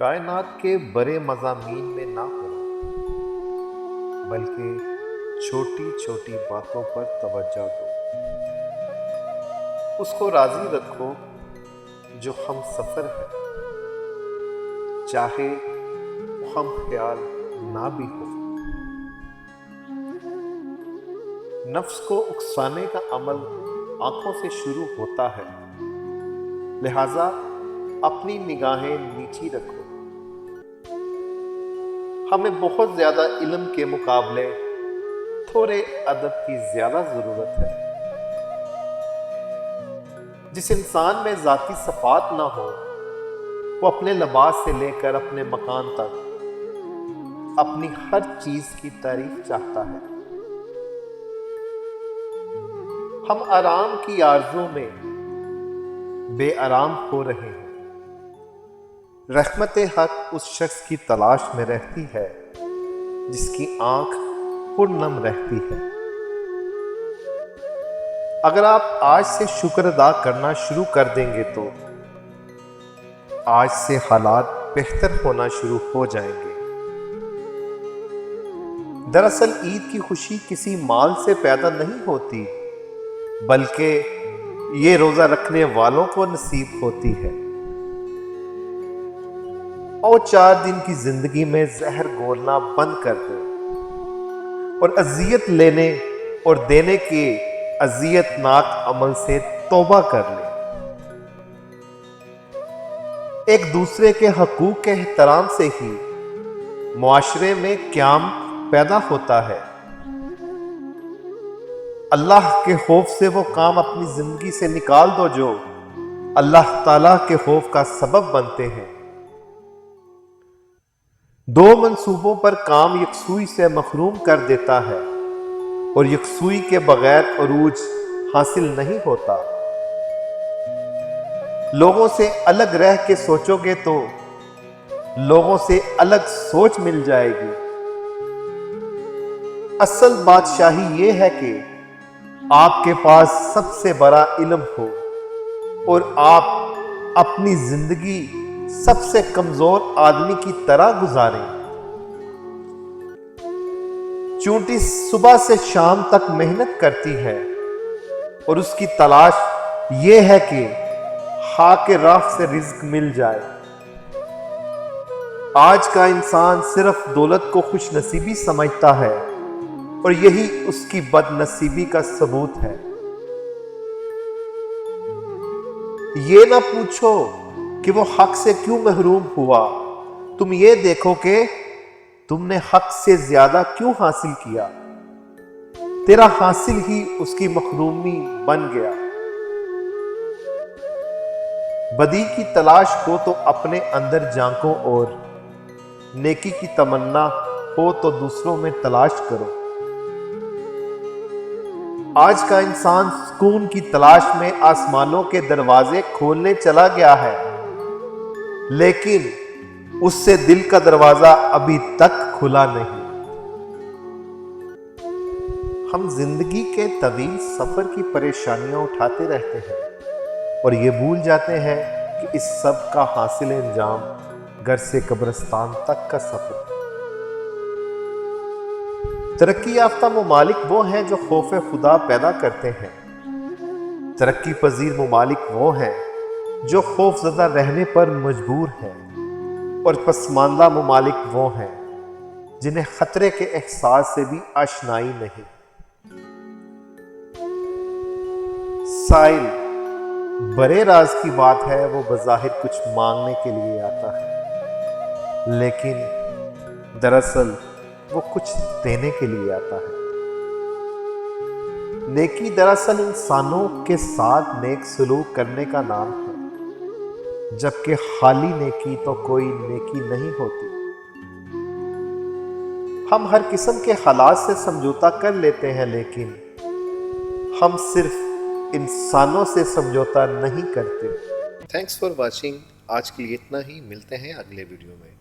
کائنات کے بڑے مضامین میں نہ پڑو، بلکہ چھوٹی چھوٹی باتوں پر توجہ دو۔ اس کو راضی رکھو جو ہم سفر ہے، چاہے ہم خیال نہ بھی ہو۔ نفس کو اکسانے کا عمل آنکھوں سے شروع ہوتا ہے، لہذا اپنی نگاہیں نیچی رکھو۔ ہمیں بہت زیادہ علم کے مقابلے تھوڑے ادب کی زیادہ ضرورت ہے۔ جس انسان میں ذاتی صفات نہ ہو، وہ اپنے لباس سے لے کر اپنے مکان تک اپنی ہر چیز کی تعریف چاہتا ہے۔ ہم آرام کی آرزو میں بے آرام ہو رہے ہیں۔ رحمت حق اس شخص کی تلاش میں رہتی ہے جس کی آنکھ پرنم رہتی ہے۔ اگر آپ آج سے شکر ادا کرنا شروع کر دیں گے تو آج سے حالات بہتر ہونا شروع ہو جائیں گے۔ دراصل عید کی خوشی کسی مال سے پیدا نہیں ہوتی، بلکہ یہ روزہ رکھنے والوں کو نصیب ہوتی ہے۔ اور 4 دن کی زندگی میں زہر گھولنا بند کر دو اور اذیت لینے اور دینے کے اذیت ناک عمل سے توبہ کر لیں۔ ایک دوسرے کے حقوق کے احترام سے ہی معاشرے میں قیام پیدا ہوتا ہے۔ اللہ کے خوف سے وہ کام اپنی زندگی سے نکال دو جو اللہ تعالیٰ کے خوف کا سبب بنتے ہیں۔ 2 منصوبوں پر کام یکسوئی سے محروم کر دیتا ہے اور یکسوئی کے بغیر عروج حاصل نہیں ہوتا۔ لوگوں سے الگ رہ کے سوچو گے تو لوگوں سے الگ سوچ مل جائے گی۔ اصل بادشاہی یہ ہے کہ آپ کے پاس سب سے بڑا علم ہو اور آپ اپنی زندگی سب سے کمزور آدمی کی طرح گزاریں۔ چونٹی صبح سے شام تک محنت کرتی ہے اور اس کی تلاش یہ ہے کہ خاک راہ سے رزق مل جائے۔ آج کا انسان صرف دولت کو خوش نصیبی سمجھتا ہے اور یہی اس کی بد نصیبی کا ثبوت ہے۔ یہ نہ پوچھو کہ وہ حق سے کیوں محروم ہوا، تم یہ دیکھو کہ تم نے حق سے زیادہ کیوں حاصل کیا۔ تیرا حاصل ہی اس کی محرومی بن گیا۔ بدی کی تلاش ہو تو اپنے اندر جھانکو اور نیکی کی تمنا ہو تو دوسروں میں تلاش کرو۔ آج کا انسان سکون کی تلاش میں آسمانوں کے دروازے کھولنے چلا گیا ہے، لیکن اس سے دل کا دروازہ ابھی تک کھلا نہیں۔ ہم زندگی کے طویل سفر کی پریشانیاں اٹھاتے رہتے ہیں اور یہ بھول جاتے ہیں کہ اس سب کا حاصل انجام گھر سے قبرستان تک کا سفر ہے۔ ترقی یافتہ ممالک وہ ہیں جو خوف خدا پیدا کرتے ہیں۔ ترقی پذیر ممالک وہ ہیں جو خوف زدہ رہنے پر مجبور ہیں، اور پسماندہ ممالک وہ ہیں جنہیں خطرے کے احساس سے بھی آشنائی نہیں۔ سائل بڑے راز کی بات ہے، وہ بظاہر کچھ مانگنے کے لیے آتا ہے، لیکن دراصل وہ کچھ دینے کے لیے آتا ہے۔ نیکی دراصل انسانوں کے ساتھ نیک سلوک کرنے کا نام ہے، جبکہ خالی نیکی تو کوئی نیکی نہیں ہوتی۔ ہم ہر قسم کے حالات سے سمجھوتا کر لیتے ہیں، لیکن ہم صرف انسانوں سے سمجھوتا نہیں کرتے۔ Thanks for watching. آج کے لیے اتنا ہی، ملتے ہیں اگلے ویڈیو میں۔